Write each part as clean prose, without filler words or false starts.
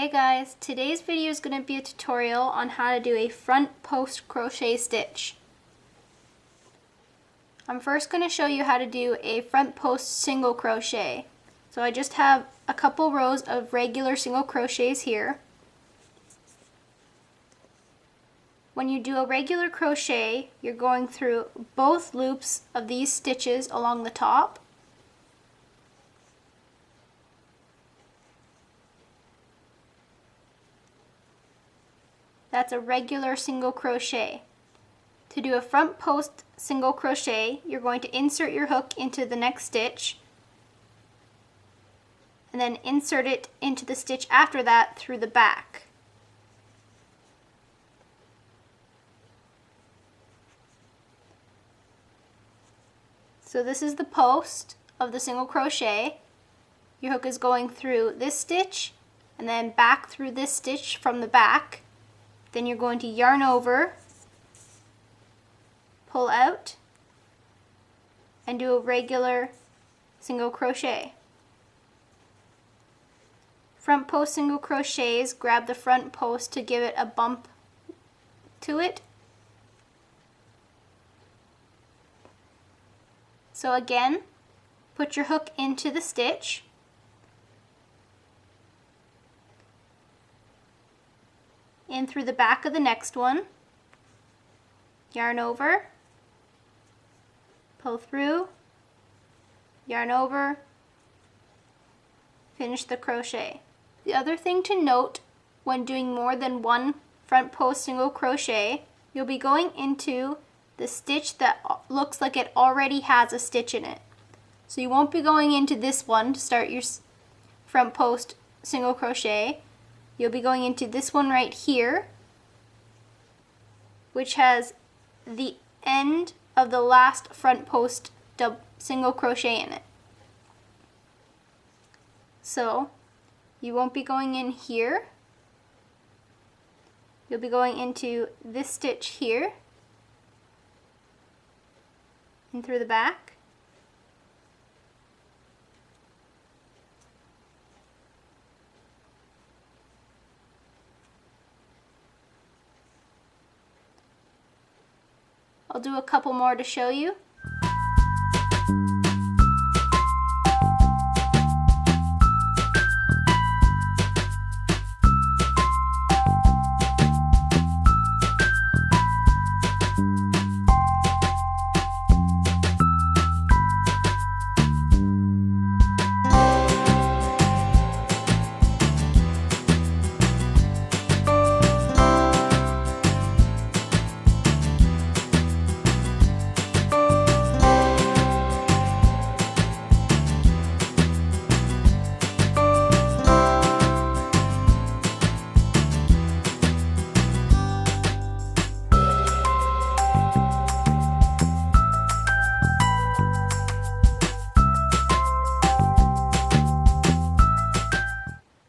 Hey guys, today's video is going to be a tutorial on how to do a front post crochet stitch. I'm first going to show you how to do a front post single crochet. So I just have a couple rows of regular single crochets here. When you do a regular crochet, you're going through both loops of these stitches along the top. That's a regular single crochet. To do a front post single crochet, you're going to insert your hook into the next stitch and then insert it into the stitch after that through the back. So this is the post of the single crochet. Your hook is going through this stitch and then back through this stitch from the back. Then you're going to yarn over, pull out, and do a regular single crochet. Front post single crochets, grab the front post to give it a bump to it. So again, put your hook into the stitch. In through the back of the next one, yarn over, pull through, yarn over, finish the crochet. The other thing to note when doing more than one front post single crochet, you'll be going into the stitch that looks like it already has a stitch in it. So you won't be going into this one to start your front post single crochet. You'll be going into this one right here, which has the end of the last front post single crochet in it. So you won't be going in here. You'll be going into this stitch here and through the back. I'll do a couple more to show you.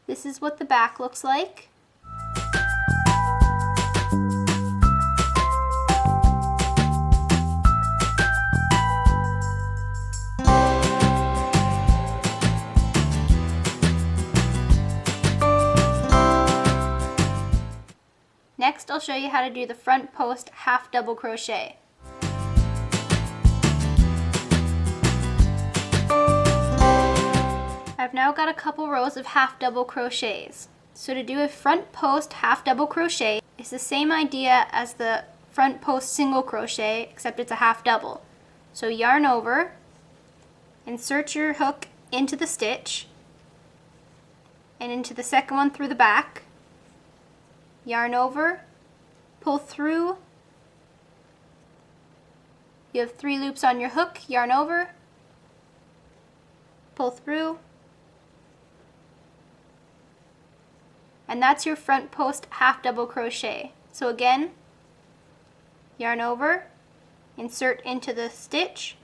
This is what the back looks like. Next, I'll show you how to do the front post half double crochet. I've now got a couple rows of half double crochets. So to do a front post half double crochet is the same idea as the front post single crochet, except it's a half double. So yarn over, insert your hook into the stitch and into the second one through the back, yarn over, pull through. You have 3 loops on your hook, yarn over, pull through, and that's your front post half double crochet. So again, yarn over, insert into the stitch,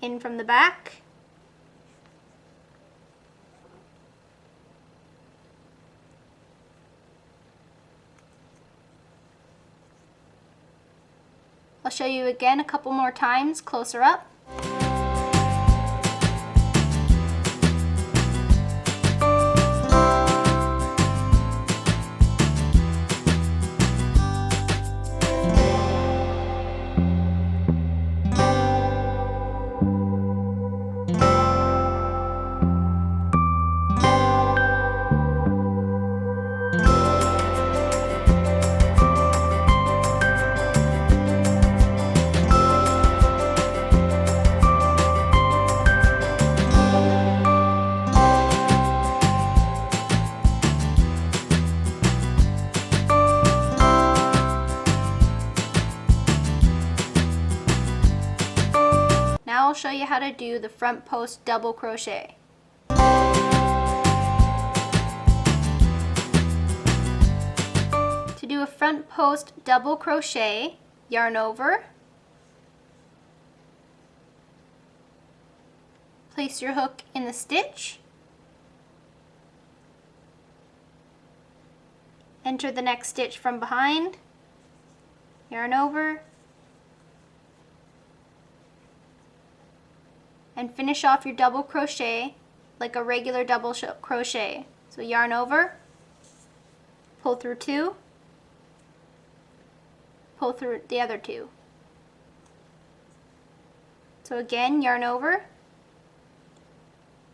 in from the back, I'll show you again a couple more times closer up. I'll show you how to do the front post double crochet. To do a front post double crochet, yarn over, place your hook in the stitch, enter the next stitch from behind, yarn over, and finish off your double crochet like a regular double crochet. So yarn over, pull through 2, pull through the other 2. So again, yarn over,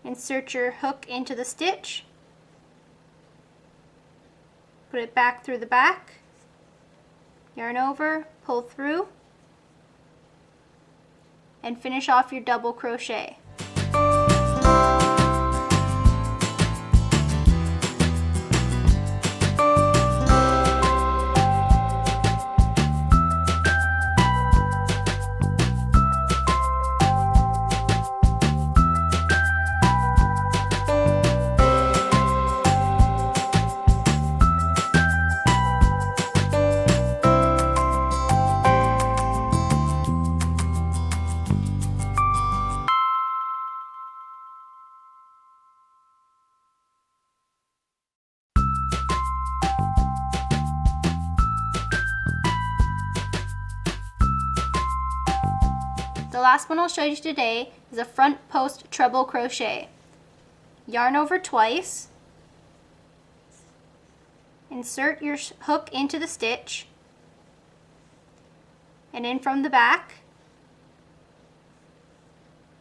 insert your hook into the stitch, put it back through the back, yarn over, pull through, and finish off your double crochet. The last one I'll show you today is a front post treble crochet. Yarn over twice, insert your hook into the stitch, and in from the back,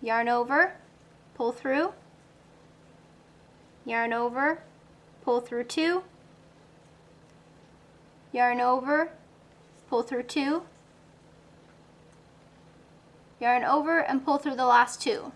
yarn over, pull through, yarn over, pull through 2, yarn over, pull through 2, yarn over and pull through the last 2.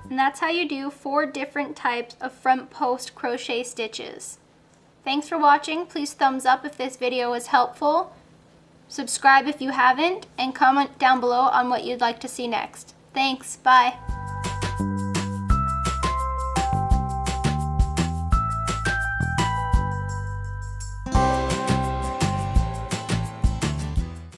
And that's how you do 4 different types of front post crochet stitches. Thanks for watching. Please thumbs up if this video was helpful. Subscribe if you haven't, and comment down below on what you'd like to see next. Thanks. Bye.